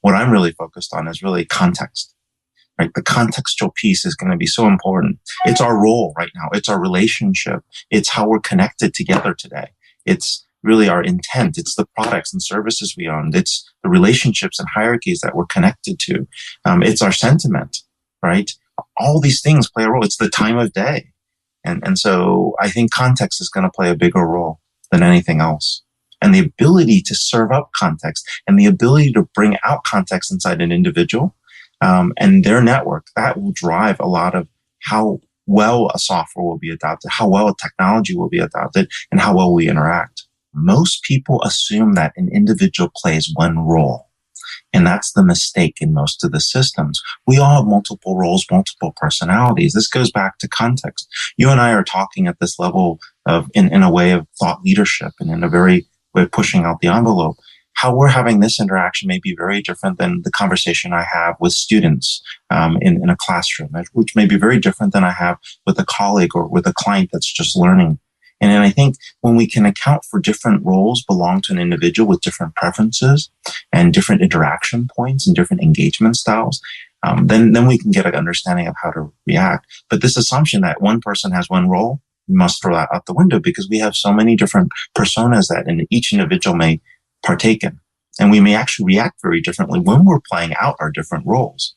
what I'm really focused on is really context, right? The contextual piece is going to be so important. It's our role right now. It's our relationship. It's how we're connected together today. It's really our intent. It's the products and services we own. It's the relationships and hierarchies that we're connected to. It's our sentiment, right? All these things play a role. It's the time of day. And so I think context is going to play a bigger role than anything else. And the ability to serve up context and the ability to bring out context inside an individual and their network, that will drive a lot of how well a software will be adopted, how well a technology will be adopted, and how well we interact. Most people assume that an individual plays one role. And that's the mistake in most of the systems. We all have multiple roles, multiple personalities. This goes back to context. You and I are talking at this level of, in a way of thought leadership and in a very way of pushing out the envelope. How we're having this interaction may be very different than the conversation I have with students in a classroom, which may be very different than I have with a colleague or with a client that's just learning. And then I think when we can account for different roles belong to an individual with different preferences and different interaction points and different engagement styles, then we can get an understanding of how to react. But this assumption that one person has one role, we must throw that out the window because we have so many different personas that each individual may partake in. And we may actually react very differently when we're playing out our different roles.